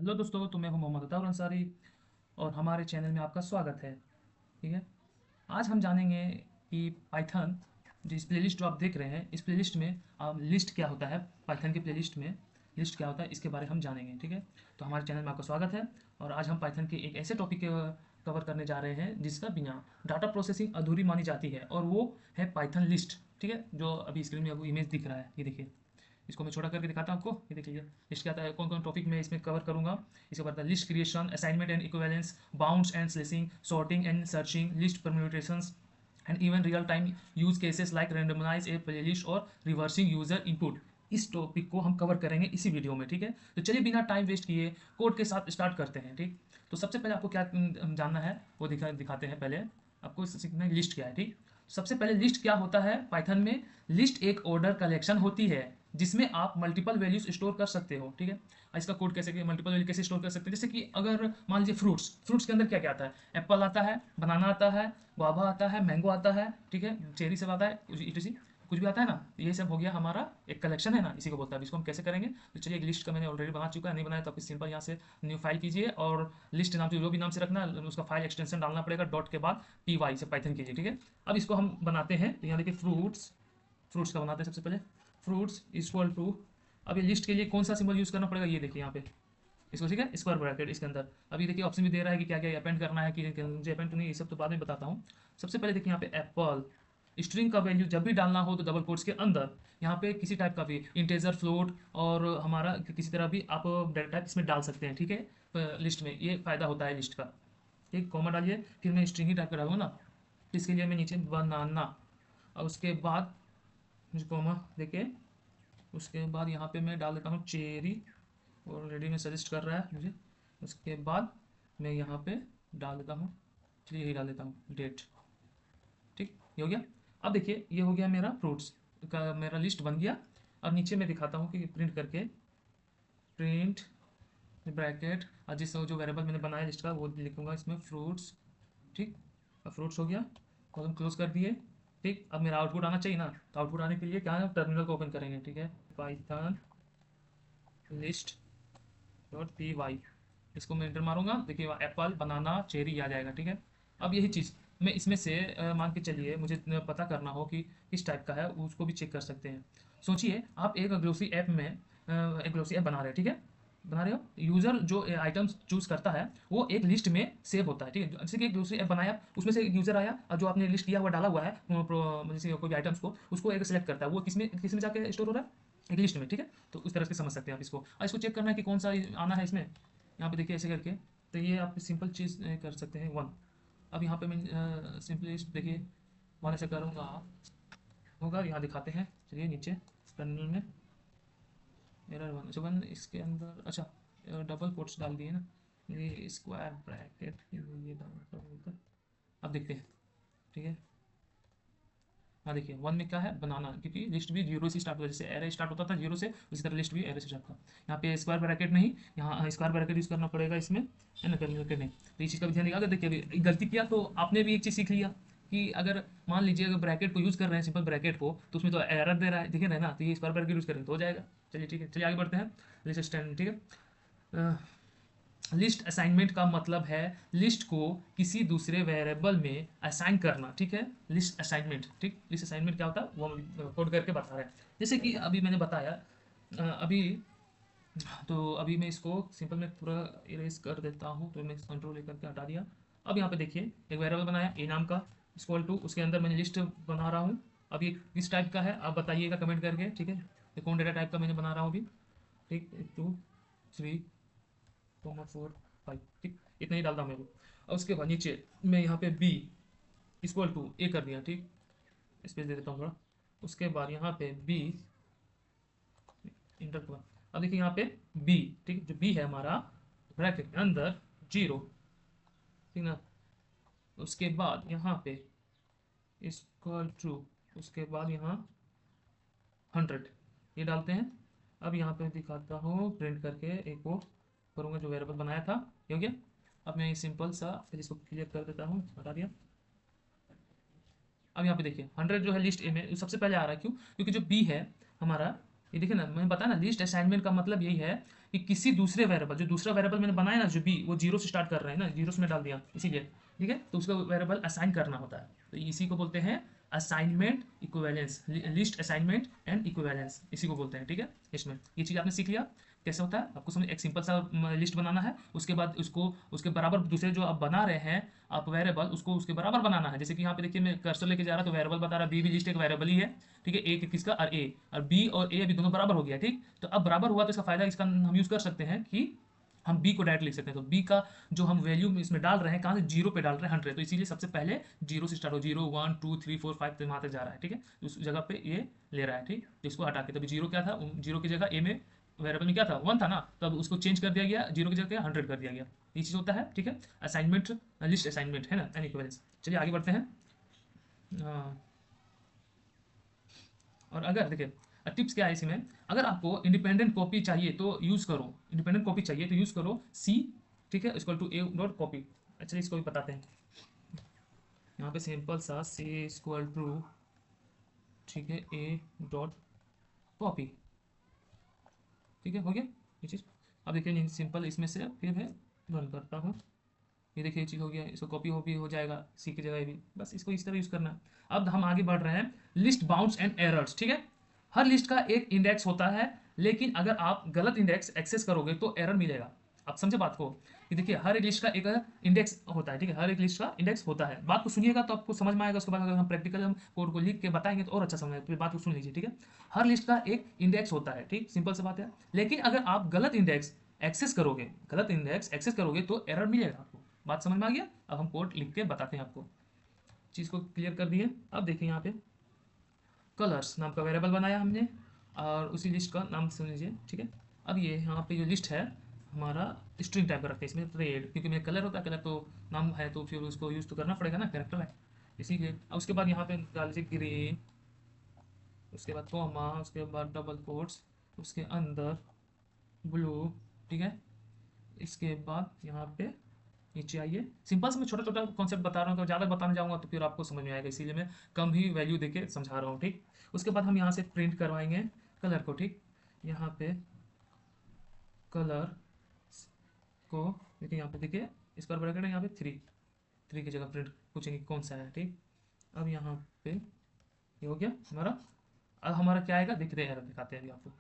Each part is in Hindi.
हेलो दोस्तों, तो मैं हूं मोहम्मद अताउर अंसारी और हमारे चैनल में आपका स्वागत है। ठीक है। आज हम जानेंगे कि पाइथन जो इस प्लेलिस्ट जो आप देख रहे हैं, इस प्लेलिस्ट में लिस्ट क्या होता है। पाइथन के प्लेलिस्ट में लिस्ट क्या होता है, इसके बारे में हम जानेंगे। ठीक है। तो हमारे चैनल में आपका स्वागत है और आज हम पाइथन के एक ऐसे टॉपिक कवर करने जा रहे हैं जिसका बिना डाटा प्रोसेसिंग अधूरी मानी जाती है, और वो है पाइथन लिस्ट। ठीक है। जो अभी स्क्रीन में आपको इमेज दिख रहा है, ये देखिए। इसको मैं छोटा करके दिखाता हूँ आपको। ये देखिए लिस्ट क्या आता है, कौन कौन टॉपिक मैं इसमें कवर करूंगा। इसके बाद list creation, assignment and equivalence, bounds and slicing, sorting and searching, list permutations and even real time use cases like randomise a playlist और रिवर्सिंग यूजर इनपुट। इस टॉपिक को हम कवर करेंगे इसी वीडियो में। ठीक है। तो चलिए बिना टाइम वेस्ट किए कोड के साथ स्टार्ट करते हैं। ठीक। तो सबसे पहले आपको क्या जानना है वो दिखाते हैं। पहले आपको सीखना है लिस्ट क्या है। ठीक। सबसे पहले लिस्ट क्या होता है पाइथन में। लिस्ट एक ऑर्डर कलेक्शन होती है जिसमें आप मल्टीपल वैल्यूज स्टोर कर सकते हो। ठीक है। इसका कोड कैसे, मल्टीपल वैल्यू कैसे स्टोर कर सकते हैं, जैसे कि अगर मान लीजिए फ्रूट्स, फ्रूट्स के अंदर क्या क्या आता है। एप्पल आता है, बनाना आता है, गुआवा आता है, मैंगो आता है। ठीक है। चेरी सब आता है, कुछ भी आता है ना। ये सब हो गया हमारा एक कलेक्शन है ना, इसी को बोलता है। इसको हम कैसे करेंगे, तो चलिए एक लिस्ट का मैंने ऑलरेडी बना चुका है। नहीं बनाया तो आप सिंपल यहाँ से न्यू फाइल कीजिए और लिस्ट नाम से जो भी नाम से रखना है उसका फाइल एक्सटेंशन डालना पड़ेगा, डॉट के बाद py से पाइथन कीजिए। ठीक है। अब इसको हम बनाते हैं। तो यहाँ देखिए फ्रूट्स, फ्रूट्स का बनाते हैं सबसे पहले। फ्रूट्स इक्वल टू, अब ये लिस्ट के लिए कौन सा सिंबल यूज़ करना पड़ेगा, ये देखिए यहाँ पे इसको। ठीक है। स्क्वायर ब्रैकेट इसके अंदर। अब ये देखिए ऑप्शन भी दे रहा है कि क्या क्या अपेंड करना है, कि मुझे अपेंड तो नहीं, ये सब तो बाद में बताता हूँ। सबसे पहले देखिए यहाँ पे एप्पल, स्ट्रिंग का वैल्यू जब भी डालना हो तो डबल कोट्स के अंदर यहाँ पे किसी टाइप का भी इंटेजर, फ्लोट और हमारा किसी तरह भी आप डाटा टाइप इसमें डाल सकते हैं। ठीक है। लिस्ट में ये फ़ायदा होता है लिस्ट का। ठीक, कॉमा डालिए, फिर मैं स्ट्रिंग ही टाइप कर डालूंगा ना। तो इसके लिए मैं नीचे बनाना, और उसके बाद मुझे कॉमा देके उसके बाद यहाँ पे मैं डाल देता हूँ चेरी। ऑलरेडी में सजेस्ट कर रहा है मुझे। उसके बाद मैं यहाँ पे डाल देता हूँ, चलिए यही डाल देता हूँ डेट। ठीक, ये हो गया। अब देखिए ये हो गया मेरा फ्रूट्स का, मेरा लिस्ट बन गया। अब नीचे मैं दिखाता हूँ कि प्रिंट करके, प्रिंट ब्रैकेट, और जिस जो वेरिएबल मैंने बनाया लिस्ट का वो लिखूंगा इसमें फ्रूट्स। ठीक। अब फ्रूट्स हो गया, कॉलम क्लोज कर दिए। ठीक। अब मेरा आउटपुट आना चाहिए ना, तो आउटपुट आने के लिए क्या है, टर्मिनल को ओपन करेंगे। ठीक है। Python list dot P Y, इसको मैं इंटर मारूंगा, देखिए एप्पल, बनाना, चेरी आ जाएगा। ठीक है। अब यही चीज़ मैं इसमें से मान के चलिए मुझे पता करना हो कि किस टाइप का है, उसको भी चेक कर सकते हैं। सोचिए आप एक ग्लोसी ऐप में एक ग्लोसी ऐप बना रहे हैं। ठीक है। बना रहे हो, यूजर जो आइटम्स चूज करता है वो एक लिस्ट में सेव होता है। ठीक है। जैसे कि एक दूसरी ऐप बनाया, उसमें से एक यूजर आया और जो आपने लिस्ट किया हुआ डाला हुआ है जैसे कोई भी आइटम्स को, उसको एक सेलेक्ट करता है, वो किस में जाके स्टोर हो रहा है, एक लिस्ट में। ठीक है। तो उस तरह से समझ सकते हैं आप इसको। और इसको चेक करना है कि कौन सा आना है इसमें, यहाँ पे देखिए ऐसे करके। तो ये आप सिंपल चीज़ कर सकते हैं, वन। अब यहाँ पे मैं सिंपली देखिए वन ऐसे करूँगा, होगा यहाँ दिखाते हैं। चलिए नीचे टर्मिनल में एरर वन, अच्छा वन इसके अंदर, अच्छा डबल कोट्स डाल दिए ना, ये स्क्वायर ब्रैकेट ये डाल। अब देखते हैं। ठीक है। हाँ देखिए वन में क्या है, बनाना, क्योंकि लिस्ट भी जीरो से स्टार्ट होता है, जैसे एरे स्टार्ट होता था जीरो से, उसी तरह लिस्ट भी एरे से स्टार्ट था। यहाँ पे स्क्वायर ब्रैकेट नहीं, यहाँ स्क्वायर ब्रैकेट यूज़ करना पड़ेगा इसमें, है ना, करने के नहीं। तो इस चीज़ का भी ध्यान रखिएगा। अगर देखिए अभी गलती किया तो आपने भी एक चीज़ सीख लिया कि अगर मान लीजिए अगर ब्रैकेट को यूज़ कर रहे हैं, सिंपल ब्रैकेट को, तो उसमें तो एरर दे रहा है, दिखे रहे ना, तो ये स्क्वायर ब्रैकेट यूज़ करेंगे तो हो जाएगा। चलिए ठीक है, चलिए आगे बढ़ते हैं। List stand. ठीक है। लिस्ट असाइनमेंट का मतलब है लिस्ट को किसी दूसरे वेरिएबल में असाइन करना। ठीक है। List assignment. ठीक, लिस्ट असाइनमेंट क्या होता है वो हम कोड करके बता रहे हैं। जैसे कि अभी मैंने बताया अभी, तो अभी मैं इसको सिंपल में पूरा इरेज कर देता हूँ, तो मैं कंट्रोल लेकर के हटा दिया। अब यहाँ पे देखिए एक वेरिएबल बनाया ए नाम का, इक्वल टू, उसके अंदर मैंने लिस्ट बना रहा हूँ। अब ये किस टाइप का है आप बताइएगा कमेंट करके। ठीक है। ये कौन डेटा टाइप का मैंने बना रहा हूँ अभी। ठीक, 2 3 4 5। ठीक, इतना ही डालता हूँ मेरे को। और उसके बाद नीचे मैं यहाँ पे बी इक्वल टू ए कर दिया। ठीक, स्पेस दे देता हूँ थोड़ा। उसके बाद यहाँ पे बी इंटर के बाद, अब देखिए यहाँ पे बी, ठीक, जो बी है हमारा ब्रैकेट के अंदर जीरो। ठीक ना। उसके बाद यहाँ पे इक्वल टू, उसके बाद यहाँ 100, ये डालते हैं। अब यहाँ पे दिखाता हूँ प्रिंट करके, एक वो करूँगा जो वेरिएबल बनाया था, ये हो गया। अब मैं सिंपल सा फिर इसको क्लियर कर देता हूँ, हटा दिया। अब यहाँ पे देखिए 100 जो है लिस्ट ए में सबसे पहले आ रहा है, क्यों, क्योंकि जो बी है हमारा ये देखिए ना, मैंने बताया ना, लिस्ट असाइनमेंट का मतलब यही है कि किसी दूसरे वेरिएबल, जो दूसरा वेरिएबल मैंने बनाया ना, जो बी, वो जीरो से स्टार्ट कर रहे हैं ना, जीरो से मैं डाल दिया इसीलिए, ठीक है, तो उसका वेरिएबल असाइन करना होता है, तो इसी को बोलते हैं assignment equivalence, list assignment and equivalence, इसी को बोलते हैं, ठीक है। इसमें ये चीज़ आपने सीख लिया कैसे होता है, आपको समझ, एक सिंपल सा लिस्ट बनाना है, उसके बाद उसको उसके बराबर दूसरे जो आप बना रहे हैं आप वेरिएबल, उसको उसके बराबर बनाना है। जैसे कि यहाँ पे देखिए मैं कर्सर लेके जा रहा तो वेरिएबल बता रहा, बी भी लिस्ट एक वेरिएबल ही है, ठीक है, ए किसका, और ए, और बी और ए अभी दोनों बराबर हो गया, ठीक। तो अब बराबर हुआ तो इसका फायदा, इसका हम यूज़ कर सकते हैं कि हम बी को डायरेक्ट लिख सकते हैं, तो बी का जो हम वैल्यू इसमें डाल रहे हैं, कहाँ से, जीरो पे डाल रहे हैं 100, तो इसीलिए सबसे पहले जीरो से स्टार्ट हो, 0 1 2 3 4 5 तो वहाँ तक जा रहा है, ठीक है, तो उस जगह पे ये ले रहा है, ठीक, तो इसको हटा के, तभी जीरो क्या था, जीरो की जगह ए में वेरिएबल में क्या था, 1 था ना, तो अब उसको चेंज कर दिया गया, जीरो की जगह 100 कर दिया गया, ये चीज़ होता है, ठीक है, असाइनमेंट, लिस्ट असाइनमेंट है ना, एंड इक्विवेलेंस। चलिए आगे बढ़ते हैं। और अगर देखिए टिप्स क्या है इसमें, अगर आपको इंडिपेंडेंट कॉपी चाहिए तो यूज़ करो, इंडिपेंडेंट कॉपी चाहिए तो यूज़ करो सी, ठीक है, equal to A dot copy. अच्छा इसको भी बताते हैं, यहाँ पे सिंपल सा सी इक्वल टू, ठीक है, ए डॉट कॉपी, ठीक है, हो गया ये चीज़। अब देखिए सिंपल इसमें से फिर मैं रन करता हूँ, ये देखिए ये चीज़ हो गया, इसको कॉपी हो भी हो जाएगा सी की जगह भी, बस इसको इस तरह यूज़ करना है। अब हम आगे बढ़ रहे हैं, लिस्ट बाउंड्स एंड एरर्स, ठीक है, हर लिस्ट का एक इंडेक्स होता है, लेकिन अगर आप गलत इंडेक्स एक्सेस करोगे तो एरर मिलेगा। आप समझे बात को, कि देखिए हर एक लिस्ट का एक इंडेक्स होता है, ठीक है, हर एक लिस्ट का इंडेक्स होता है, बात को सुनिएगा तो आपको समझ में आएगा, उसके बाद अगर हम प्रैक्टिकल हम कोड को लिख के बताएंगे तो और अच्छा समझ आएगा, तो बात को सुन लीजिए, ठीक है, हर लिस्ट का एक इंडेक्स होता है, ठीक, सिंपल सी बात है, लेकिन अगर आप गलत इंडेक्स एक्सेस करोगे, गलत इंडेक्स एक्सेस करोगे तो एरर मिलेगा आपको। बात समझ में आ गया, अब हम कोड लिख के बताते हैं आपको, चीज़ को क्लियर कर दिए। अब देखिए यहाँ पे कलर्स नाम का वेरिएबल बनाया हमने, और उसी लिस्ट का नाम सुन लीजिए, ठीक है। अब ये यहाँ पे जो लिस्ट है हमारा स्ट्रिंग टाइप का रखते हैं, इसमें रेड, क्योंकि मेरा कलर होता है, कलर तो नाम है तो फिर उसको यूज़ तो करना पड़ेगा ना, कैरेक्टर है इसीलिए। अब उसके बाद यहाँ पे डाल लीजिए ग्रीन, उसके बाद कॉमा, उसके बाद डबल कोट्स, उसके अंदर ब्लू, ठीक है, इसके बाद यहाँ पे नीचे आइए, सिंपल से मैं छोटा छोटा कॉन्सेप्ट बता रहा हूँ, तो ज़्यादा बताने जाऊँगा तो फिर आपको समझ में आएगा, इसीलिए मैं कम ही वैल्यू देके समझा रहा हूँ, ठीक। उसके बाद हम यहाँ से प्रिंट करवाएंगे कलर को, ठीक, यहाँ पे कलर को देखिए, यहाँ पे देखिए स्क्वायर ब्रैकेट है, यहाँ पे थ्री, थ्री की जगह प्रिंट पूछेंगे कौन सा है, ठीक। अब यहाँ पे ये हो गया हमारा। अब हमारा क्या आएगा, देख रहे हैं, एरर दिखाते हैं अभी आपको,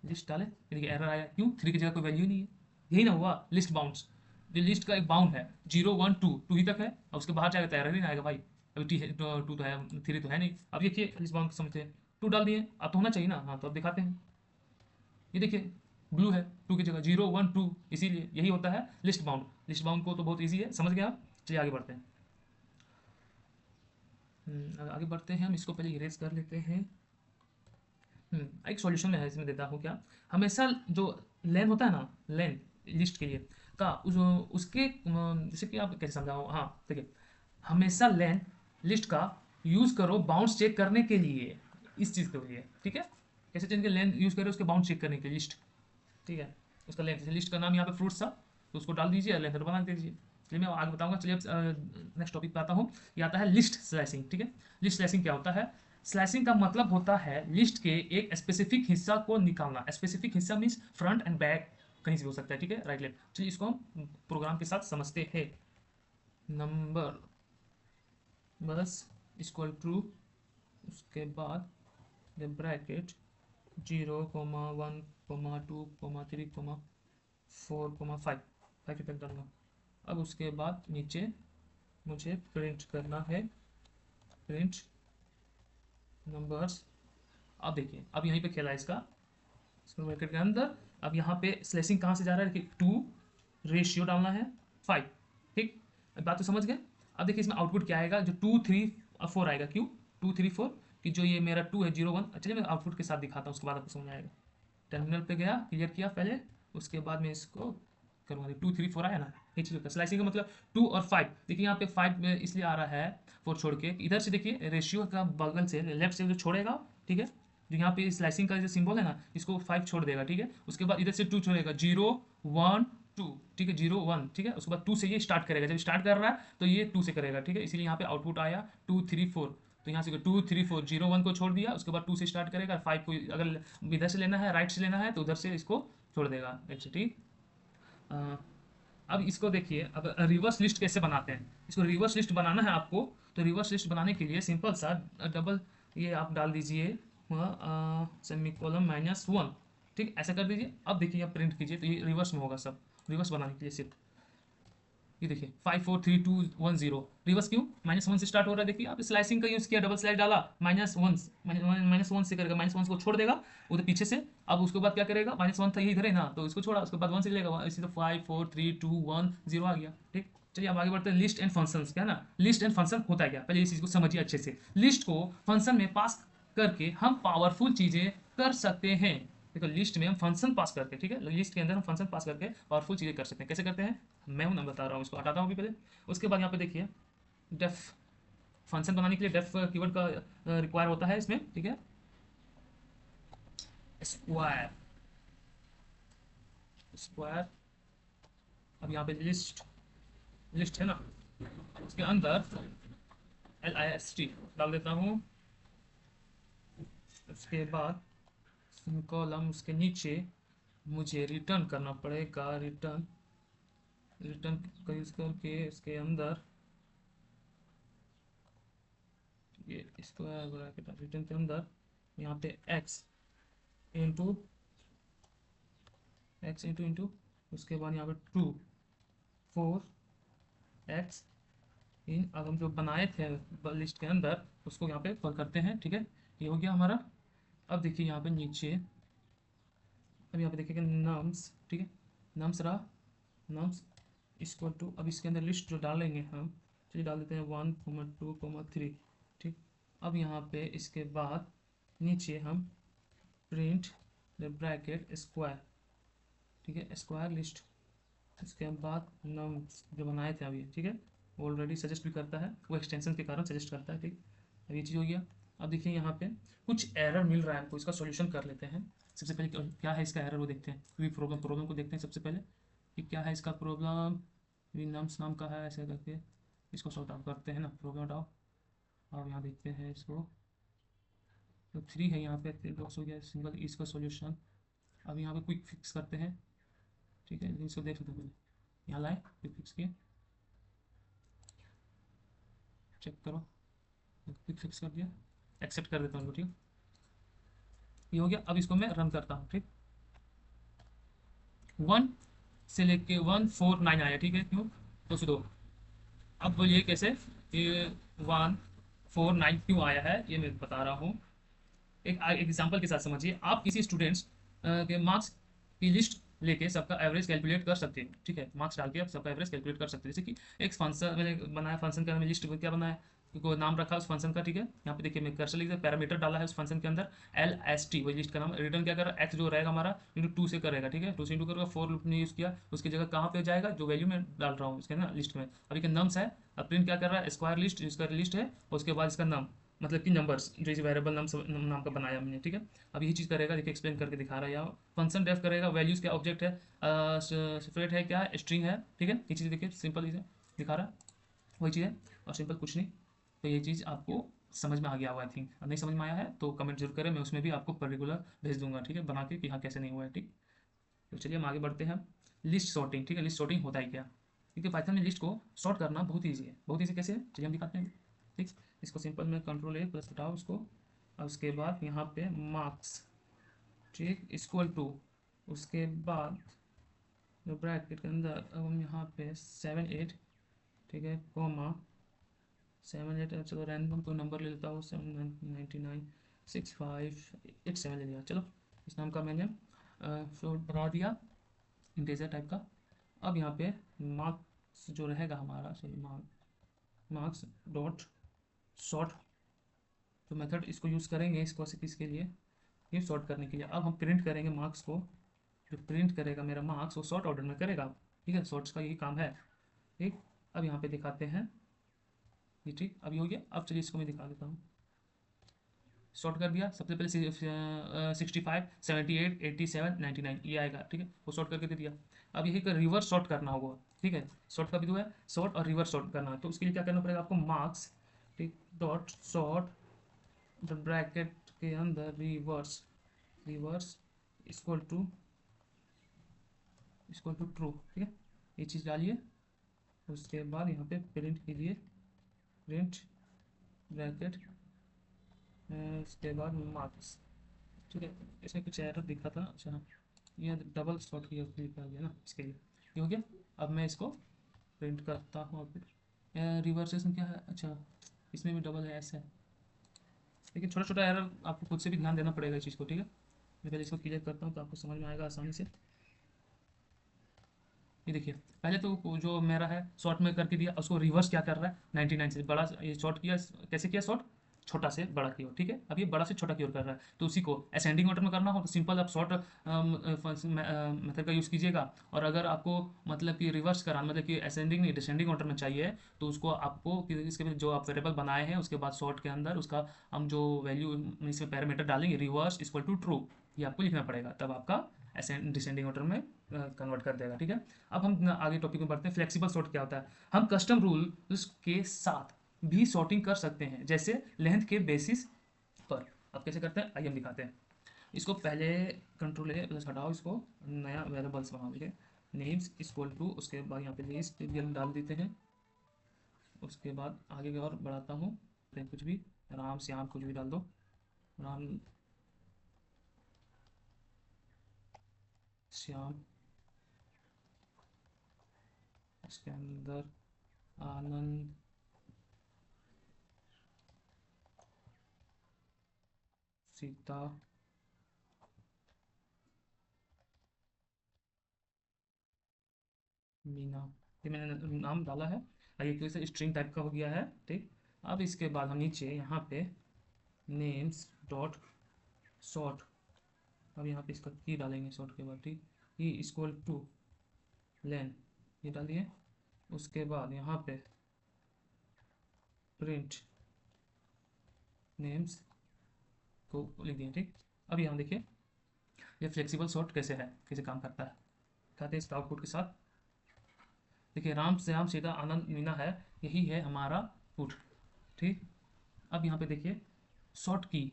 लिस्ट डाले, देखिए एरर आया, क्यों, थ्री की जगह कोई वैल्यू नहीं है, यही ना हुआ लिस्ट बाउंड्स, जो लिस्ट का एक बाउंड है 0 1 2 2 ही तक है, अब उसके बाहर जाएगा तो एरर ही ना आएगा भाई, अभी टू तो है, थ्री तो है नहीं। अब देखिए लिस्ट बाउंड समझते हैं, टू डाल दिए, अब तो होना चाहिए ना, हाँ तो अब दिखाते हैं, ये देखिए ब्लू है, टू की जगह 0 1 2, इसीलिए यही होता है लिस्ट बाउंड। लिस्ट बाउंड को तो बहुत ईजी है, समझ गए आप। चलिए आगे बढ़ते हैं, आगे बढ़ते हैं, हम इसको पहले इरेज कर लेते हैं। एक सॉल्यूशन में है, इसमें देता हूँ क्या, हमेशा जो लेन होता है ना, लेन लिस्ट के लिए का उसके जैसे कि आप कैसे समझाओ, हाँ देखिए, हमेशा लेन लिस्ट का यूज़ करो बाउंड्स चेक करने के लिए, इस चीज़ के लिए, ठीक है, कैसे चेंज के लेन यूज़ करें उसके बाउंड चेक करने के लिए, लिस्ट, ठीक है, उसका लेंथ, जैसे लिस्ट का नाम यहाँ पे फ्रूट्स था तो उसको डाल दीजिए, लेंथ बना दीजिए। चलिए मैं आगे बताऊंगा, चलिए नेक्स्ट टॉपिक पे आता हूँ, ये आता है लिस्ट स्लैशिंग, ठीक है। लिस्ट स्लैशिंग क्या होता है, स्लैशिंग का मतलब होता है लिस्ट के एक स्पेसिफिक हिस्सा को निकालना, स्पेसिफिक हिस्सा मीन्स फ्रंट एंड बैक कहीं से भी हो सकता है, ठीक है, राइट लेफ्ट। चलिए इसको हम प्रोग्राम के साथ समझते हैं, नंबर बस इक्वल टू, उसके बाद ब्रैकेट 0,1,2,3,4,5 5 तक डालूंगा। अब उसके बाद नीचे मुझे प्रिंट करना है, प्रिंट नंबर्स। अब देखिए अब यहीं पे खेला है इसका, इसको ब्रैकेट के अंदर। अब यहाँ पे स्लेसिंग कहाँ से जा रहा है, देखिए 2 रेशियो डालना है 5, ठीक, अब बात तो समझ गए। अब देखिए इसमें आउटपुट क्या आएगा, जो 2 3 और 4 आएगा, क्यों 2 3 4, कि जो ये मेरा 2 है 0 1। चलिए मैं आउटपुट के साथ दिखाता हूँ, उसके बाद आपको समझ आएगा। टर्मिनल पे गया, क्लियर किया पहले, उसके बाद में इसको करूँगा, 2 3 4 आया ना, ये चीज़ होता है स्लाइसिंग का मतलब 2 और 5। देखिए यहाँ पे 5 इसलिए आ रहा है 4 छोड़ के, इधर से देखिए रेशियो का बगल से लेफ्ट से जो छोड़ेगा, ठीक है, जो यहाँ पे स्लाइसिंग का जो सिंबल है ना, इसको 5 छोड़ देगा, ठीक है, उसके बाद इधर से 2 छोड़ेगा, 0 1 2, ठीक है, 0 1, ठीक है, उसके बाद 2 से ये स्टार्ट करेगा, जब स्टार्ट कर रहा है तो ये 2 से करेगा, ठीक है, इसीलिए यहाँ पे आउटपुट आया 2 3 4। तो तो यहाँ से 2 3 4 0 1 को छोड़ दिया, उसके बाद 2 से स्टार्ट करेगा, 5 को अगर इधर से लेना है, राइट से लेना है तो उधर से इसको छोड़ देगा। ठीक। अब इसको देखिए, अब रिवर्स लिस्ट कैसे बनाते हैं। इसको रिवर्स लिस्ट बनाना है आपको, तो रिवर्स लिस्ट बनाने के लिए सिंपल सा डबल ये आप डाल दीजिए सेमीकोलन -1। ठीक, ऐसा कर दीजिए। अब देखिए आप प्रिंट कीजिए तो ये रिवर्स में होगा सब। रिवर्स बनाने के लिए सिर्फ ये देखिए 5 4 3 2 1 0 रिवर्स क्यों, -1 से स्टार्ट हो रहा है। देखिए आप स्लाइसिंग का यूज किया, डबल स्लाइस डाला, -1 से करेगा, -1 को छोड़ देगा उधर पीछे से। अब उसके बाद क्या करेगा, -1 था ये इधर है ना, तो इसको छोड़ा, उसके बाद 1 से लेगा, इसी तो 5 4 3 2 1 0 आ गया। ठीक, चलिए अब आगे बढ़ते हैं। लिस्ट एंड फंक्शंस, क्या ना, लिस्ट एंड फंक्शन होता है क्या, पहले इस चीज को समझिए अच्छे से। लिस्ट को फंक्शन में पास करके हम पावरफुल चीजें कर सकते हैं। देखो लिस्ट में हम फंक्शन पास करके, ठीक है, लिस्ट के अंदर हम फंक्शन पास करके पावरफुल चीजें कर सकते हैं। कैसे करते हैं मैं हूं ना बता रहा हूँ, इसको हटाता हूँ अभी पहले। उसके बाद यहाँ पे देखिए डेफ फंक्शन बनाने के लिए डेफ कीवर्ड का रिक्वायर होता है इसमें। ठीक है, स्क्वायर स्क्वायर। अब यहाँ पे लिस्ट लिस्ट है ना, उसके अंदर LIST डाल देता हूँ। उसके बाद कॉलम, उसके नीचे मुझे रिटर्न करना पड़ेगा। रिटर्न रिटर्न का यूज करके इसके अंदर ये स्क्वायर ब्रैकेट रिटर्न के अंदर यहाँ पे x इंटू उसके बाद यहाँ पे 2 4 x इन। अब हम जो बनाए थे लिस्ट के अंदर उसको यहाँ पे कॉल करते हैं। ठीक है, ये हो गया हमारा। अब देखिए यहाँ पे नीचे, अब यहाँ पे देखिएगा नम्स। ठीक है, नम्स रहा, नम्स इक्वल टू, अब इसके अंदर लिस्ट जो डालेंगे हम, चलिए डाल देते हैं 1 2 3। ठीक, अब यहाँ पे इसके बाद नीचे हम प्रिंट ब्रैकेट स्क्वायर। ठीक है, स्क्वायर लिस्ट। इसके बाद नम्स जो बनाए थे अभी, ठीक है, ऑलरेडी सजेस्ट भी करता है, वो एक्सटेंशन के कारण सजेस्ट करता है। ठीक, अब ये चीज़ हो गया। अब देखिए यहाँ पे कुछ एरर मिल रहा है हमको, इसका सॉल्यूशन कर लेते हैं। सबसे पहले क्या है इसका एरर वो देखते हैं, क्योंकि प्रॉब्लम को देखते हैं सबसे पहले कि क्या है इसका प्रॉब्लम। नम्स नाम का है, ऐसे करके इसको सॉर्ट आउट करते हैं ना, प्रॉब्लम हटाओ। अब यहाँ देखते हैं इसको, तो 3 है यहाँ पे, 3 बॉक्स हो गया सिंगल, इसका सॉल्यूशन। अब यहाँ पे क्विक फिक्स करते हैं। ठीक है, इसको देख लेते हैं, यहाँ लाए क्विक फिक्स किए, चेक करो, क्विक फिक्स कर दिया, एक्सेप्ट कर देता हूँ। ठीक, ये हो गया। अब इसको मैं रन करता हूँ। ठीक, 1 से लेके 149 आया। ठीक है, क्यों, तो सुनो, अब बोलिए कैसे ये 149 क्यों आया है, ये मैं बता रहा हूँ। एक एग्जांपल के साथ समझिए। आप किसी स्टूडेंट्स के मार्क्स की लिस्ट लेके सबका एवरेज कैलकुलेट कर सकते हैं। ठीक है, मार्क्स डाल के आप सबका एवरेज कैलकुलेट कर सकते हैं। जैसे कि एक फंक्शन मैंने बनाया, फंक्शन का मैंने लिस्ट क्या बनाया, को नाम रखा उस फंक्शन का। ठीक है, यहाँ पे देखिए मैं कर्सर लिख दिया, पैरामीटर डाला है उस फंक्शन के अंदर LST, वही लिस्ट का नाम। रिटर्न क्या कर रहा है, एक्स जो रहेगा हमारा इंटू 2 से करेगा। ठीक है, 2 से इंटू करेगा, फोर लूप ने यूज़ किया, उसकी जगह कहाँ पे जाएगा, जो वैल्यू मैं डाल रहा हूँ इसके ना लिस्ट में। अब एक नम्स है, अब प्रिंट क्या कर रहा है, स्क्वायर लिस्ट, इसका लिस्ट है, उसके बाद इसका नाम, मतलब कि नंबर्स जो इस वेरिएबल नाम का बनाया हमने। ठीक है, अब यही चीज़ करेगा, देखिए एक्सप्लेन करके दिखा रहा है यहाँ। फंक्शन डेफ करेगा, वैल्यूज़ क्या ऑब्जेक्ट है, सेपरेट है, क्या है, स्ट्रिंग है। ठीक है, ये चीज़ देखिए सिंपल इसे दिखा रहा है, वही चीज़ है और सिंपल कुछ नहीं। तो ये चीज़ आपको समझ में आ गया हुआ, आई थिंक। नहीं समझ में आया है तो कमेंट जरूर करें, मैं उसमें भी आपको पर्टिकुलर भेज दूंगा। ठीक है, बना के कि हाँ कैसे नहीं हुआ है। ठीक, तो चलिए हम आगे बढ़ते हैं। List sorting. ठीक है, लिस्ट सॉर्टिंग होता है क्या, क्योंकि पाइथन में लिस्ट को सॉर्ट करना बहुत ईजी है। बहुत ईजी कैसे है, चलिए हम दिखाते हैं। ठीक, इसको सिंपल में Ctrl+A हटाओ उसको, और उसके बाद यहाँ पे मार्क्स, ठीक, इक्वल टू, उसके बाद ब्रैकेट के अंदर अब हम यहाँ पे 7 8, ठीक है, कोमा 7 8, चलो रैंडम कोई नंबर ले लेता हूँ, 799 6587 ले लिया। चलो इस नाम का मैंने बना दिया इंटीजर टाइप का। अब यहाँ पे मार्क्स जो रहेगा हमारा, सॉरी मार्क्स डॉट सॉर्ट जो मेथड इसको यूज़ करेंगे इसको किसके लिए, ये सॉर्ट करने के लिए। अब हम प्रिंट करेंगे मार्क्स को, जो प्रिंट करेगा मेरा मार्क्स वो सॉर्ट ऑर्डर में करेगा। ठीक है, सॉर्ट्स का यही काम है। ठीक, अब यहाँ पे दिखाते हैं ये। ठीक, अब ये हो गया। अब चलिए इसको मैं दिखा देता हूँ। सॉर्ट कर दिया, सबसे पहले 65 78 87 99 ये आएगा। ठीक है, वो सॉर्ट करके दे दिया। अब यही का रिवर्स सॉर्ट करना होगा। ठीक है, सॉर्ट का भी दो है, सॉर्ट और रिवर्स सॉर्ट करना है। तो उसके लिए क्या करना पड़ेगा आपको, मार्क्स, ठीक, डॉट सॉर्ट ब्रैकेट के अंदर reverse reverse equal to true, ठीक है, ये चीज़ डालिए। उसके बाद यहाँ पे प्रिंट कीजिए, प्रिंट ब्रैकेट, उसके बाद मार्क्स, ठीक है। इसमें कुछ एरर दिखा था, अच्छा हाँ, ये डबल स्लॉट की लिखा गया ना, इसके लिए ये हो गया। अब मैं इसको प्रिंट करता हूँ, और फिर रिवर्सेशन क्या है, अच्छा इसमें भी डबल है, ऐसा है। लेकिन छोटा छोटा एरर आपको खुद से भी ध्यान देना पड़ेगा इस चीज़ को, ठीक है। मैं पहले इसको क्लियर करता हूँ तो आपको समझ में आएगा आसानी से। ये देखिए, पहले तो जो मेरा है शॉर्ट में करके दिया, उसको रिवर्स क्या कर रहा है, 99 से बड़ा, ये शॉर्ट किया, कैसे किया शॉर्ट, छोटा से बड़ा की ओर, ठीक है। अब ये बड़ा से छोटा की ओर कर रहा है, तो उसी को असेंडिंग ऑर्डर में करना हो तो सिंपल आप शॉर्ट मेथड का यूज़ कीजिएगा। और अगर आपको मतलब कि रिवर्स कराना, मतलब कि असेंडिंग नहीं डिसेंडिंग ऑर्डर में चाहिए, तो उसको आपको इसके जो आप वेरिएबल बनाए हैं उसके बाद शॉर्ट के अंदर उसका हम जो वैल्यू इसमें पैरामीटर डालेंगे, रिवर्स इक्वल टू ट्रू, ये आपको लिखना पड़ेगा, तब आपका डिसेंडिंग ऑर्डर में कन्वर्ट कर देगा, ठीक है। अब हम आगे टॉपिक में बढ़ते हैं। फ्लेक्सिबल सॉर्ट क्या होता है, हम कस्टम रूल्स के साथ भी सॉर्टिंग कर सकते हैं, जैसे लेंथ के बेसिस पर। अब कैसे करते हैं, आइए हम दिखाते हैं। इसको पहले कंट्रोल ए प्लस हटाओ, इसको नया वेरिएबल्स बना लीजिए, नेम्स इक्वल टू, उसके बाद यहाँ पे लिस्ट डाल देते हैं। उसके बाद आगे की और बढ़ाता हूँ, कुछ भी, राम श्याम कुछ भी डाल दो, राम श्याम, इसके अंदर आनंद, सीता, मीना, ये मैंने नाम डाला है। और ये कैसे स्ट्रिंग टाइप का हो गया है, ठीक। अब इसके बाद हम नीचे यहाँ पे नेम्स डॉट शॉर्ट, अब यहाँ पे इसका की डालेंगे शॉर्ट के बाद, ठीक। ई इक्वल टू लेन, ये डालिए। उसके बाद यहाँ पे प्रिंट नेम्स को लिख दिए, ठीक। अब यहाँ देखिए ये फ्लेक्सिबल शॉर्ट कैसे है, कैसे काम करता है, दिखाते हैं इसका आउटपुट के साथ। देखिए राम श्याम सीता आनंद मीना है, यही है हमारा पुट, ठीक। अब यहाँ पे देखिए शॉर्ट की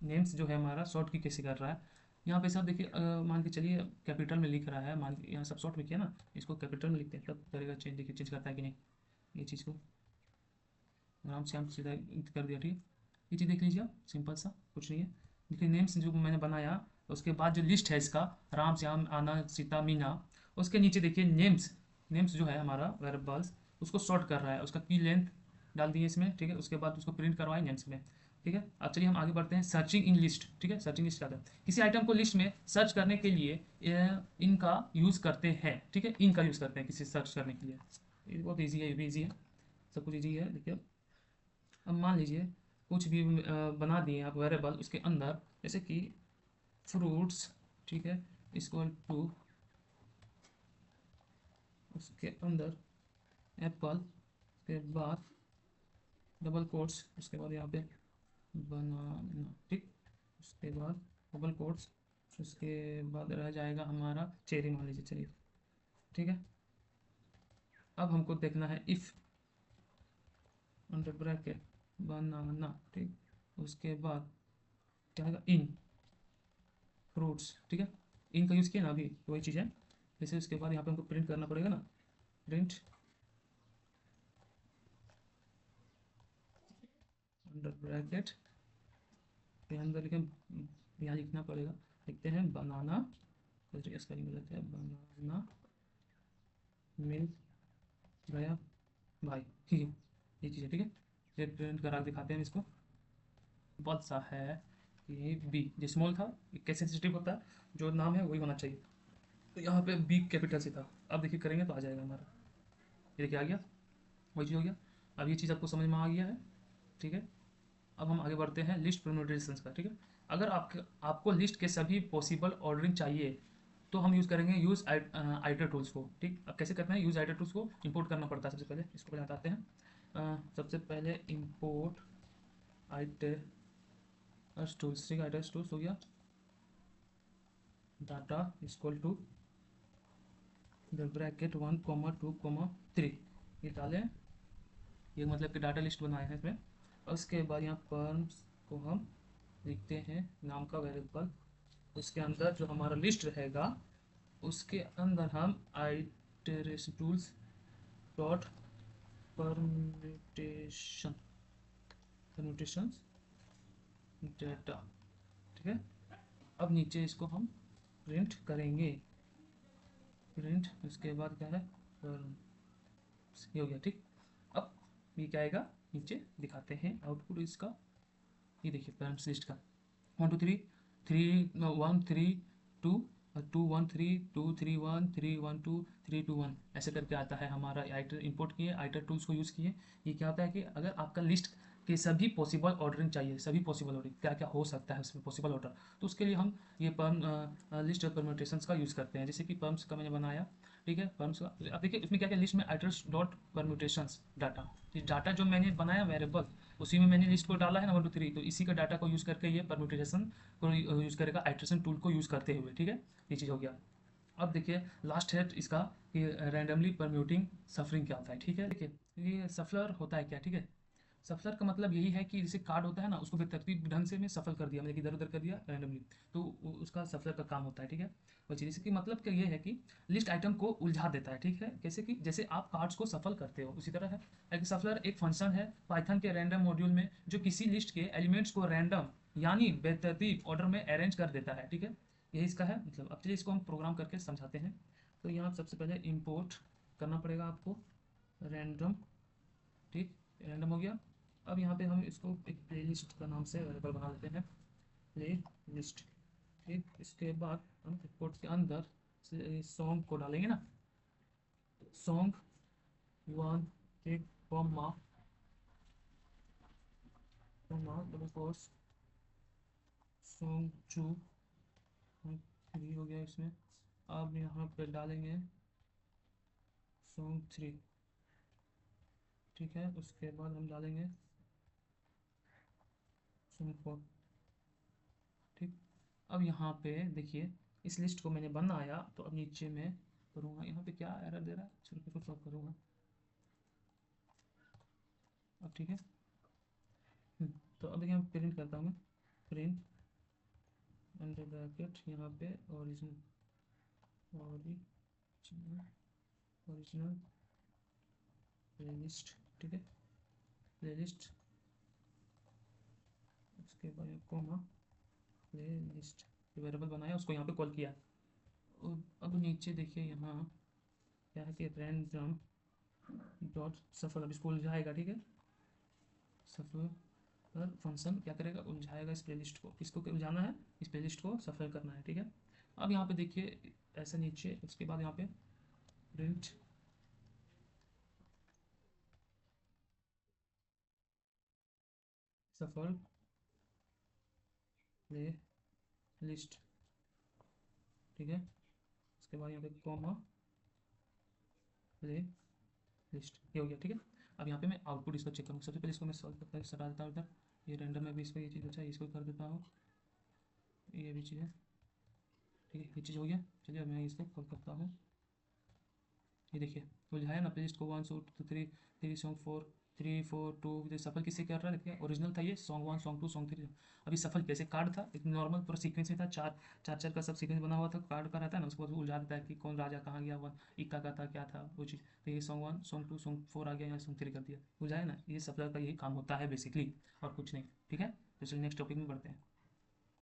नेम्स जो है हमारा शॉर्ट की कैसे कर रहा है। यहाँ पे सब देखिए, मान के चलिए कैपिटल में लिख रहा है, मान के यहाँ सब शॉर्ट में किया ना, इसको कैपिटल में लिखते हैं तब करेगा चेंज, देखिए चेंज करता है कि नहीं। ये चीज़ को राम श्याम सीधा कर दिया, ठीक। ये चीज़ देख लीजिए आप, सिंपल सा कुछ नहीं है। देखिए नेम्स जो मैंने बनाया, उसके बाद जो लिस्ट है इसका, राम श्याम आनंद सीता मीना, उसके नीचे देखिए नेम्स, नेम्स जो है हमारा वेरिएबल्स, उसको सॉर्ट कर रहा है, उसका की लेंथ डाल दिए इसमें, ठीक है। उसके बाद उसको प्रिंट करवाए नेम्स में, ठीक है। अब चलिए हम आगे बढ़ते हैं, सर्चिंग इन लिस्ट, ठीक है। सर्चिंग लिस्ट क्या है, किसी आइटम को लिस्ट में सर्च करने के लिए इनका यूज़ करते हैं, ठीक है, इनका यूज़ करते हैं किसी सर्च करने के लिए। ये बहुत ईजी है, ये भी ईजी है, सब कुछ ईजी है। देखिए अब मान लीजिए कुछ भी बना दिए आप वेरिएबल, उसके अंदर जैसे कि फ्रूट्स, ठीक है, इक्वल टू, उसके अंदर एप्पल, के बाद डबल कोट्स, उसके बाद यहाँ पे बनाना, ठीक। उसके बाद डबल कोट्स, उसके बाद रह जाएगा हमारा चेरी, मान लीजिए, चलिए, ठीक है। अब हमको देखना है इफ़ अंडर ब्रैकेट बनाना, ठीक। उसके बाद क्या आएगा, इन फ्रूट्स, ठीक है। इन का यूज़ किया ना अभी, तो वही चीज़ है। जैसे उसके बाद यहाँ पे हमको प्रिंट करना पड़ेगा ना, प्रिंट अंडर ब्रैकेट के अंदर लिखें, यहाँ लिखना पड़ेगा, लिखते हैं बनाना, स्पेलिंग गलत है, बनाना मिल गया भाई, ठीक है, ये चीज़ है, ठीक है। ये प्रिंट करा के दिखाते हैं इसको। बहुत सा है कि बी जो स्मॉल था, ये कैसे सेंसिटिव होता है, जो नाम है वही होना चाहिए, तो यहाँ पे बी कैपिटल से था। अब देखिए करेंगे तो आ जाएगा हमारा, ये देखिए आ गया, वही चीज़ हो गया। अब ये चीज़ आपको समझ में आ गया है, ठीक है। अब हम आगे बढ़ते हैं लिस्ट परम्यूटेशंस का, ठीक है। अगर आपको लिस्ट के सभी पॉसिबल ऑर्डरिंग चाहिए, तो हम यूज़ करेंगे यूज़ आइटर टूल्स को, ठीक। अब कैसे करते हैं, यूज़ आइटर टूल्स को इंपोर्ट करना पड़ता है। सबसे पहले इसको पहले बताते हैं, सबसे पहले इंपोर्ट आइटर टूल्स, ठीक है। आइटर टूल्स हो गया, डाटा इक्वल टू ब्रैकेट 1,2,3, ये डालें, ये मतलब कि डाटा लिस्ट बनाए हैं इसमें। और उसके बाद यहाँ पर को हम लिखते हैं नाम का वेरिएबल, उसके अंदर जो हमारा लिस्ट रहेगा उसके अंदर हम iteration tools dot permutation permutations data, ठीक है। अब नीचे इसको हम प्रिंट करेंगे, प्रिंट उसके बाद क्या है ये हो गया, ठीक। अब ये क्या आएगा नीचे दिखाते हैं आउटपुट इसका, ये देखिए पैरेंट्स लिस्ट का 1 2 3 3 1 3 2 2 1 3 2 3 1 3 1 2 3 2 1 ऐसे करके आता है हमारा। आइटर इंपोर्ट किए, आइटर टूल्स को यूज़ किए। ये क्या होता है कि अगर आपका लिस्ट के सभी पॉसिबल ऑर्डरिंग चाहिए, सभी पॉसिबल ऑर्डरिंग क्या क्या हो सकता है उसमें पॉसिबल ऑर्डर, तो उसके लिए हम ये पर्म लिस्ट परम्यूटेशंस का यूज़ करते हैं। जैसे कि पर्म्स का मैंने बनाया, ठीक है, पर्म्स का अब देखिए इसमें क्या क्या लिस्ट में आइटर्स डॉट परम्यूटेशंस डाटा, ये डाटा जो मैंने बनाया वेरिएबल उसी में मैंने लिस्ट को डाला है ना 1 2 3, तो इसी का डाटा को यूज़ करके ये परम्यूटेशन को यूज़ करेगा आइटरेशन टूल को यूज़ करते हुए, ठीक है। ये चीज़ हो गया। अब देखिए लास्ट है इसका कि रैंडमली परम्यूटिंग सफरिंग क्या होता है, ठीक है। देखिए ये सफलर होता है क्या, ठीक है। सफलर का मतलब यही है कि जैसे कार्ड होता है ना उसको बेतरतीब ढंग से मैं सफल कर दिया, मतलब इधर उधर कर दिया रैंडमली, तो उसका सफलर का काम होता है, ठीक है। वही चीज़ जैसे कि मतलब क्या ये है कि लिस्ट आइटम को उलझा देता है, ठीक है। कैसे कि जैसे आप कार्ड्स को सफल करते हो उसी तरह है। एक सफलर एक फंक्शन है पाइथन के रैंडम मॉड्यूल में जो किसी लिस्ट के एलिमेंट्स को रैंडम यानी बेतरतीब ऑर्डर में अरेंज कर देता है, ठीक है। यही इसका है मतलब। अब चलिए इसको हम प्रोग्राम करके समझाते हैं। तो यहाँ सबसे पहले इम्पोर्ट करना पड़ेगा आपको रैंडम, ठीक, रैंडम हो गया। अब यहाँ पे हम इसको एक प्ले लिस्ट का नाम से वेरिएबल बना लेते हैं, प्ले लिस्ट, ठीक। इसके बाद हम रिपोर्ट के अंदर से सॉन्ग को डालेंगे ना, सॉन्ग 1 ठीक comma comma double course song 2 3 हो गया इसमें। अब यहाँ पे डालेंगे सॉन्ग 3, ठीक है। उसके बाद हम डालेंगे सॉन्ग 4, ठीक। अब यहाँ पे देखिए इस लिस्ट को मैंने बनाया, तो अब नीचे में करूँगा, यहाँ पे क्या एरर दे रहा है, चलो इसको सॉल्व करूँगा अब, ठीक है। तो अब यहाँ प्रिंट करता हूँ मैं, प्रिंट अंडर ब्रैकेट यहाँ पे ओरिजिनल ओरिजिनल ओरिजिनल प्लेलिस्ट, ठीक है, प्लेलिस्ट। उसके बाद यहाँ कॉमा प्लेलिस्ट वेरिएबल बनाया, उसको यहाँ पे कॉल किया। और अब नीचे देखिए यहाँ क्या है कि रैंडम डॉट सफल, अब इसको उलझाएगा, ठीक है। सफल पर फंक्शन क्या करेगा, उलझाएगा इस प्लेलिस्ट को। किसको उलझाना है, इस प्लेलिस्ट को सफल करना है, ठीक है। अब यहाँ पे देखिए ऐसे नीचे, उसके बाद यहाँ पे प्रिंट सफल प्ले लिस्ट, ठीक है। उसके बाद यहाँ पे कॉमा प्ले लिस्ट, ये हो गया, ठीक है। अब यहाँ पे मैं आउटपुट इसको चेक करूँगा। सबसे पहले इसको मैं सॉल्व करता हूँ, सटा देता हूँ इधर, ये रैंडम है भी, इसको ये चीज़ अच्छा है, इसको कर देता हूँ, ये भी चीज़ है, ठीक है। ये चीज़ हो गया। चलिए अब मैं इसको कॉल करता हूँ, ये देखिए उलझाया ना प्लेलिस्ट को 1 2 3 3 सॉन्ग 4 3 4 2, ये सफल किससे कर रहा है देखिए, ओरिजिनल था ये सॉन्ग 1 सॉन्ग 2 सॉन्ग 3। अभी सफल कैसे, कार्ड था एक नॉर्मल पूरा सीक्वेंस में था, चार चार चार का सब सीक्वेंस बना हुआ था, कार्ड का रहता है ना, उसको बाद उलझा देता है कि कौन राजा कहाँ गया, वन इक्का का था क्या था वो चीज़। तो ये सॉन्ग 1 सॉन्ग 2 सॉन्ग 4 आ गया, यहाँ सॉन्ग 3 कर दिया, उलझाया ना। ये सफल का यही काम होता है बेसिकली, और कुछ नहीं, ठीक है। तो चलिए नेक्स्ट टॉपिक में बढ़ते हैं।